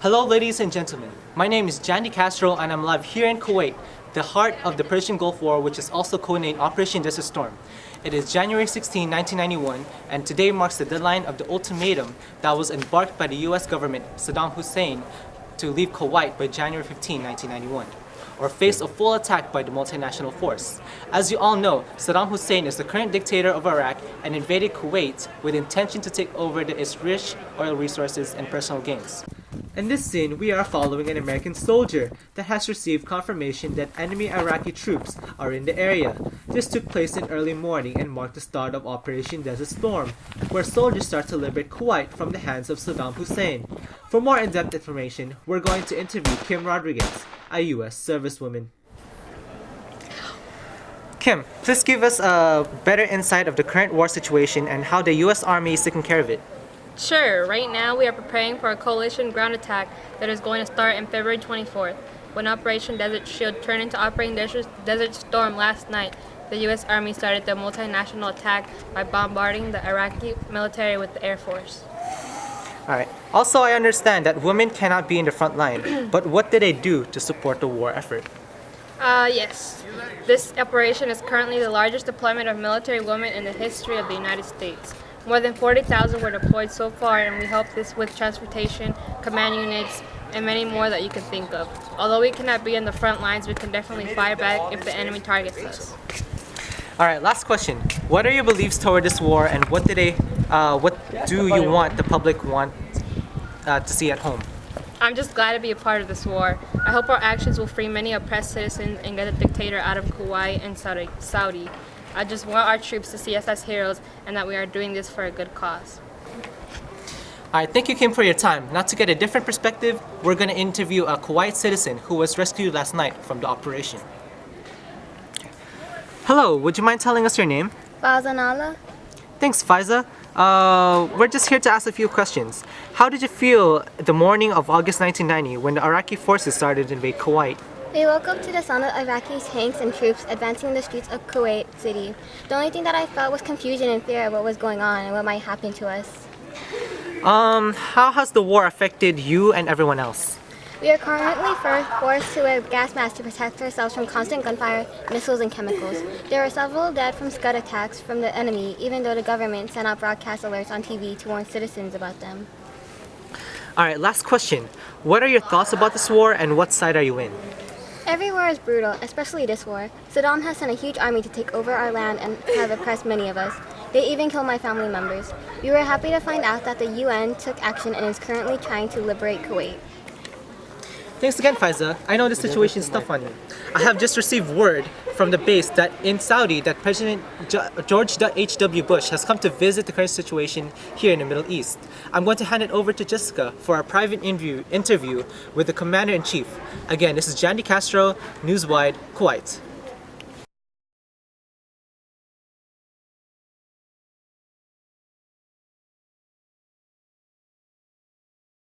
Hello, ladies and gentlemen. My name is Jandy Castro, and I'm live here in Kuwait, the heart of the Persian Gulf War, which is also codenamed Operation Desert Storm. It is January 16, 1991, and today marks the deadline of the ultimatum that was embarked by the U.S. government, Saddam Hussein, to leave Kuwait by January 15, 1991, or face a full attack by the multinational force. As you all know, Saddam Hussein is the current dictator of Iraq and invaded Kuwait with intention to take over its rich oil resources and personal gains. In this scene, we are following an American soldier that has received confirmation that enemy Iraqi troops are in the area. This took place in early morning and marked the start of Operation Desert Storm, where soldiers start to liberate Kuwait from the hands of Saddam Hussein. For more in-depth information, we're going to interview Kim Rodriguez, a U.S. servicewoman. Kim, please give us a better insight of the current war situation and how the U.S. Army is taking care of it. Sure, right now we are preparing for a coalition ground attack that is going to start on February 24th. When Operation Desert Shield turned into Operation Desert Storm last night, the U.S. Army started the multinational attack by bombarding the Iraqi military with the Air Force. Alright. Also, I understand that women cannot be in the front line, but what did they do to support the war effort? Yes. This operation is currently the largest deployment of military women in the history of the United States. More than 40,000 were deployed so far, and we help this with transportation, command units, and many more that you can think of. Although we cannot be in the front lines, we can definitely fire back if the enemy targets us. Alright, last question. What are your beliefs toward this war, and what do you want the public to see at home? I'm just glad to be a part of this war. I hope our actions will free many oppressed citizens and get the dictator out of Kuwait and Saudi. I just want our troops to see us as heroes and that we are doing this for a good cause. Alright, thank you, Kim, for your time. Now, to get a different perspective, we're going to interview a Kuwait citizen who was rescued last night from the operation. Hello, would you mind telling us your name? Fazanala. Thanks, Faiza. We're just here to ask a few questions. How did you feel the morning of August 1990 when the Iraqi forces started to invade Kuwait? We woke up to the sound of Iraqi tanks and troops advancing the streets of Kuwait City. The only thing that I felt was confusion and fear of what was going on and what might happen to us. How has the war affected you and everyone else? We are currently forced to wear gas masks to protect ourselves from constant gunfire, missiles, and chemicals. There are several dead from Scud attacks from the enemy, even though the government sent out broadcast alerts on TV to warn citizens about them. Alright, last question. What are your thoughts about this war and what side are you in? Every war is brutal, especially this war. Saddam has sent a huge army to take over our land and have oppressed many of us. They even killed my family members. We were happy to find out that the UN took action and is currently trying to liberate Kuwait. Thanks again, Faiza. I know the situation is tough on you. I have just received word from the base that in Saudi that President George H.W. Bush has come to visit the current situation here in the Middle East. I'm going to hand it over to Jessica for a private interview with the Commander-in-Chief. Again, this is Jandy Castro, Newswide, Kuwait.